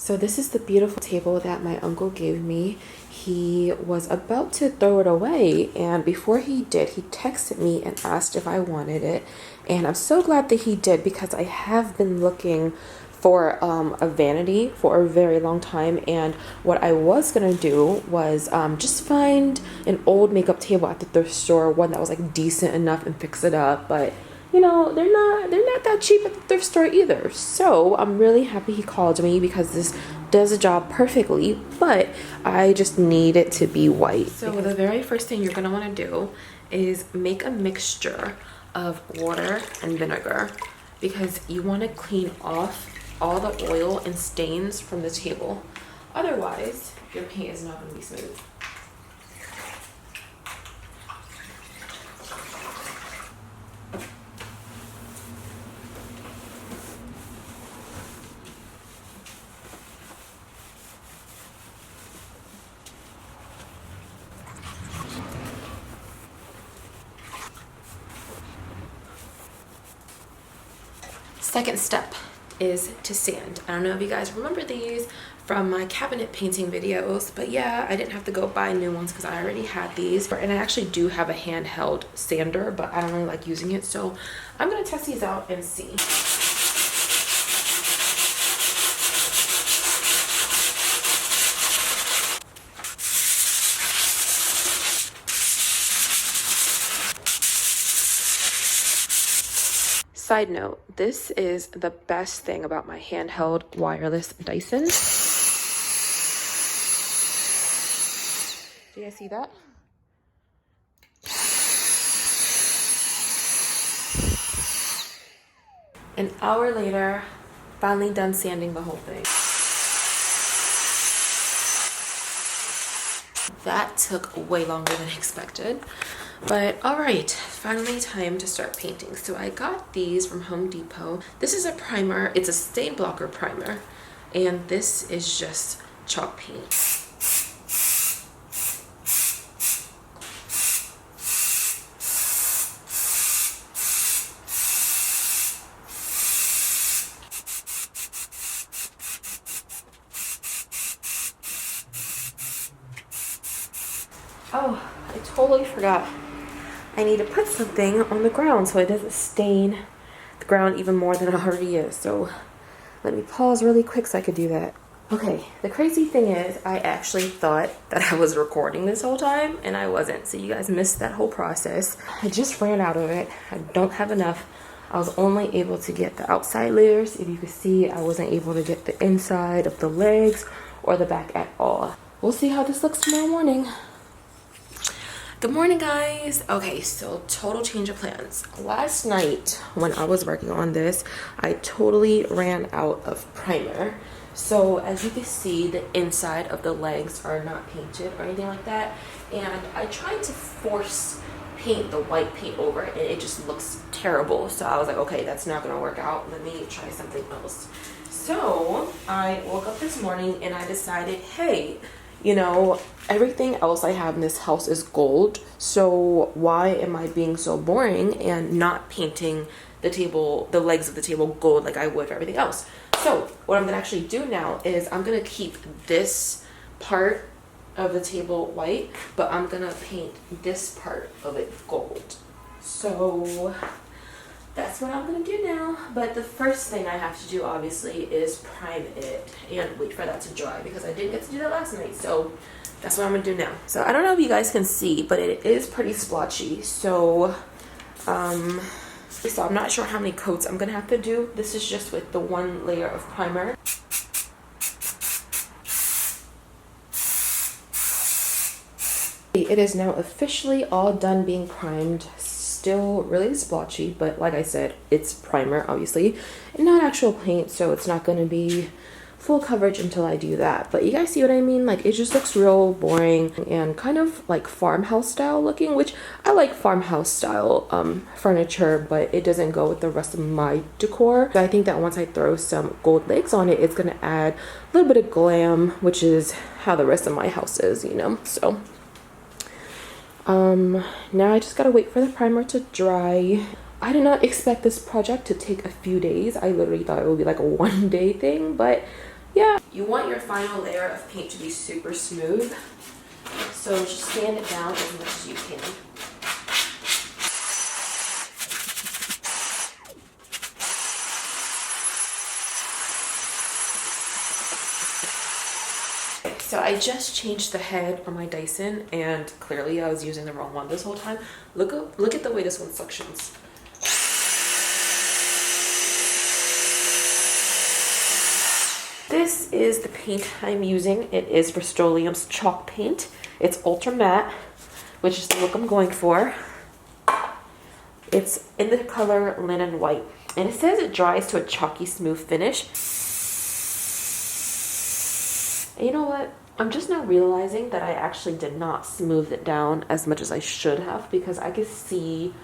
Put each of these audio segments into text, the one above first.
So this is the beautiful table that my uncle gave me. He was about to throw it away, and before he did, he texted me and asked if I wanted it. And I'm so glad that he did, because I have been looking for a vanity for a very long time, and what I was gonna do was just find an old makeup table at the thrift store, one that was like decent enough, and fix it up. But you know, they're not that cheap at the thrift store either. So I'm really happy he called me, because this does the job perfectly, but I just need it to be white. So the very first thing you're gonna want to do is make a mixture of water and vinegar, because you want to clean off all the oil and stains from the table. Otherwise, your paint is not going to be smooth. Second step is to sand. I don't know if you guys remember these from my cabinet painting videos, but yeah, I didn't have to go buy new ones because I already had these. And I actually do have a handheld sander, but I don't really like using it, so I'm gonna test these out and see. Side note, this is the best thing about my handheld wireless Dyson. Do you guys see that? An hour later, finally done sanding the whole thing. That took way longer than expected. But all right, finally time to start painting. So I got these from Home Depot. This is a primer. It's a stain blocker primer. And this is just chalk paint. Oh, I totally forgot. I need to put something on the ground so it doesn't stain the ground even more than it already is. So let me pause really quick so I could do that. Okay, the crazy thing is I actually thought that I was recording this whole time, and I wasn't. So you guys missed that whole process. I just ran out of it. I don't have enough. I was only able to get the outside layers. If you could see, I wasn't able to get the inside of the legs or the back at all. We'll see how this looks tomorrow morning. Good morning, guys. Okay, so total change of plans. Last night when I was working on this, I totally ran out of primer. So as you can see, the inside of the legs are not painted or anything like that. And I tried to force paint the white paint over it, and it just looks terrible. So I was like, okay, that's not gonna work out. Let me try something else. So I woke up this morning and I decided, hey, you know, everything else I have in this house is gold, so why am I being so boring and not painting the table, the legs of the table gold like I would for everything else? So what I'm gonna actually do now is I'm gonna keep this part of the table white, but I'm gonna paint this part of it gold. So that's what I'm gonna do now. But the first thing I have to do, obviously, is prime it and wait for that to dry, because I didn't get to do that last night. So that's what I'm gonna do now. So I don't know if you guys can see, but it is pretty splotchy. So I'm not sure how many coats I'm gonna have to do. This is just with the one layer of primer. It is now officially all done being primed. Still really splotchy, but like I said, it's primer obviously and not actual paint, so it's not going to be full coverage until I do that. But you guys see what I mean? Like, it just looks real boring and kind of like farmhouse style looking, which I like farmhouse style furniture, but it doesn't go with the rest of my decor. So I think that once I throw some gold legs on it, it's going to add a little bit of glam, which is how the rest of my house is, you know. So now I just gotta wait for the primer to dry. I did not expect this project to take a few days. I literally thought it would be like a one-day thing, but yeah. You want your final layer of paint to be super smooth, so just sand it down as much as you can. So I just changed the head on my Dyson, and clearly I was using the wrong one this whole time. Look at the way this one suctions. This is the paint I'm using. It is Rust-Oleum's chalk paint. It's ultra matte, which is the look I'm going for. It's in the color linen white, and it says it dries to a chalky smooth finish. And you know what? I'm just now realizing that I actually did not smooth it down as much as I should have, because I could see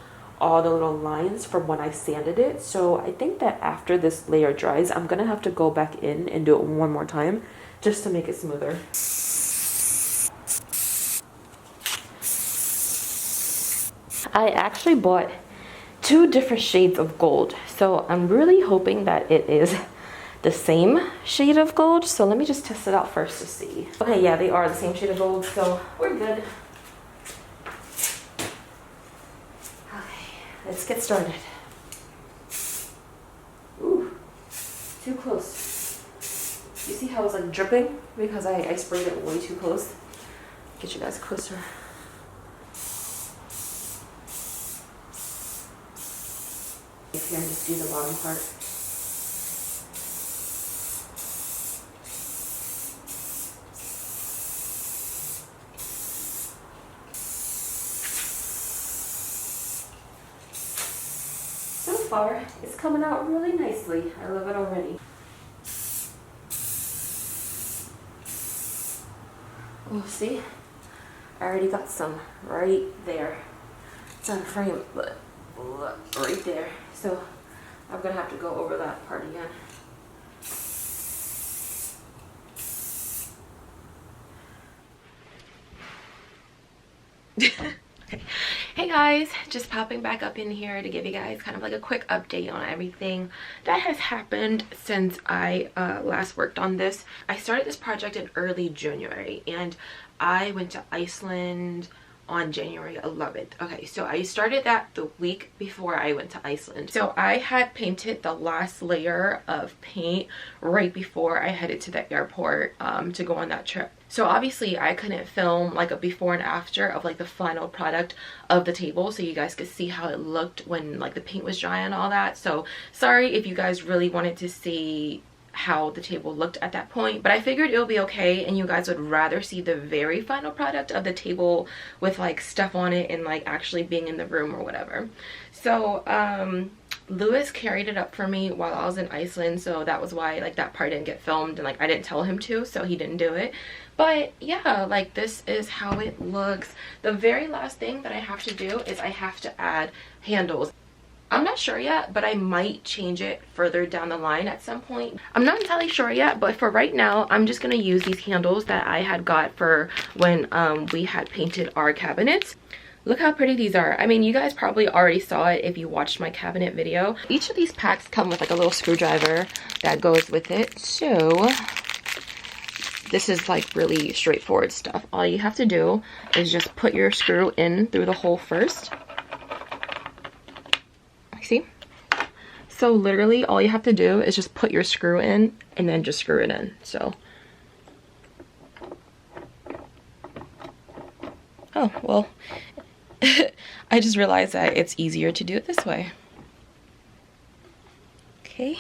all the little lines from when I sanded it. So I think that after this layer dries, I'm gonna have to go back in and do it one more time just to make it smoother. I actually bought 2 different shades of gold, so I'm really hoping that it is the same shade of gold. So let me just test it out first to see. Okay, yeah, they are the same shade of gold, so we're good. Okay, let's get started. Ooh, too close. You see how it's like dripping? Because I sprayed it way too close. Get you guys closer. If you just do the bottom part. So far, it's coming out really nicely. I love it already. Oh, see? I already got some right there. It's on frame, but right there. So I'm gonna have to go over that part again. Hey guys, just popping back up in here to give you guys kind of like a quick update on everything that has happened since I last worked on this. I started this project in early January, and I went to Iceland on January 11th. Okay, so I started that the week before I went to Iceland. So I had painted the last layer of paint right before I headed to the airport to go on that trip. So obviously I couldn't film like a before and after of like the final product of the table, so you guys could see how it looked when like the paint was dry and all that. So sorry if you guys really wanted to see how the table looked at that point, but I figured it would be okay and you guys would rather see the very final product of the table with like stuff on it and like actually being in the room or whatever. So Lewis carried it up for me while I was in Iceland, so that was why like that part didn't get filmed, and like I didn't tell him to, so he didn't do it. But yeah, like this is how it looks. The very last thing that I have to do is I have to add handles. I'm not sure yet, but I might change it further down the line at some point. I'm not entirely sure yet, but for right now, I'm just gonna use these handles that I had got for when we had painted our cabinets. Look how pretty these are. I mean, you guys probably already saw it if you watched my cabinet video. Each of these packs come with like a little screwdriver that goes with it. So this is like really straightforward stuff. All you have to do is just put your screw in through the hole first. See? So literally all you have to do is just put your screw in and then just screw it in. So oh well, I just realized that it's easier to do it this way. Okay.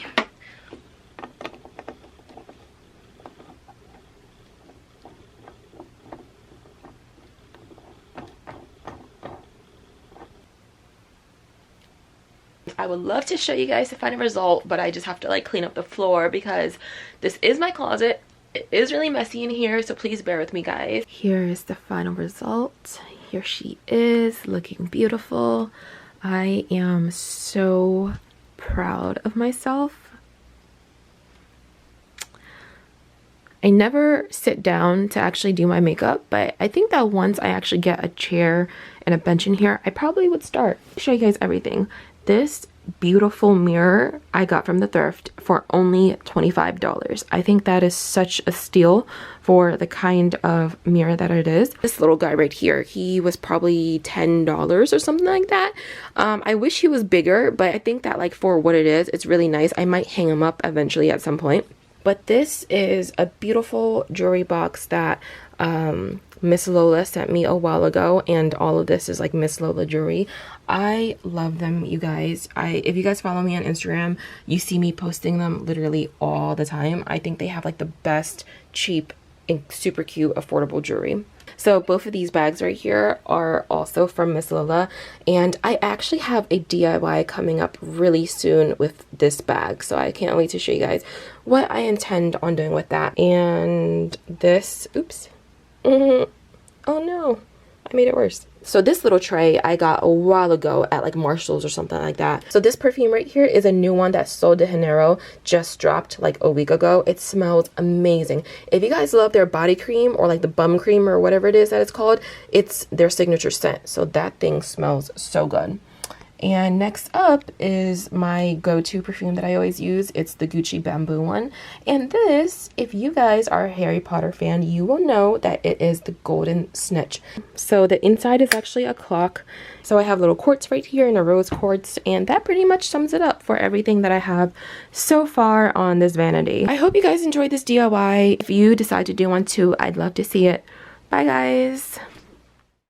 I would love to show you guys the final result, but I just have to like clean up the floor because this is my closet. It is really messy in here, so please bear with me, guys. Here is the final result. Here she is, looking beautiful. I am so proud of myself. I never sit down to actually do my makeup, but I think that once I actually get a chair and a bench in here, I probably would start. Show you guys everything. This beautiful mirror I got from the thrift for only $25. I think that is such a steal for the kind of mirror that it is. This little guy right here, he was probably $10 or something like that. I wish he was bigger, but I think that like for what it is, it's really nice. I might hang him up eventually at some point. But this is a beautiful jewelry box that Miss Lola sent me a while ago, and all of this is like Miss Lola jewelry. I love them, you guys. If you guys follow me on Instagram, you see me posting them literally all the time. I think they have like the best cheap and super cute affordable jewelry. So both of these bags right here are also from Miss Lola, and I actually have a DIY coming up really soon with this bag, so I can't wait to show you guys what I intend on doing with that. And this, oops, oh no, I made it worse. So this little tray I got a while ago at like Marshall's or something like that. So this perfume right here is a new one that Sol de Janeiro just dropped like a week ago. It smells amazing. If you guys love their body cream or like the bum cream or whatever it is that it's called, it's their signature scent. So that thing smells so good. And next up is my go-to perfume that I always use. It's the Gucci Bamboo one. And this, if you guys are a Harry Potter fan, you will know that it is the Golden Snitch. So the inside is actually a clock. So I have little quartz right here and a rose quartz, and that pretty much sums it up for everything that I have so far on this vanity. I hope you guys enjoyed this DIY. If you decide to do one too, I'd love to see it. Bye guys.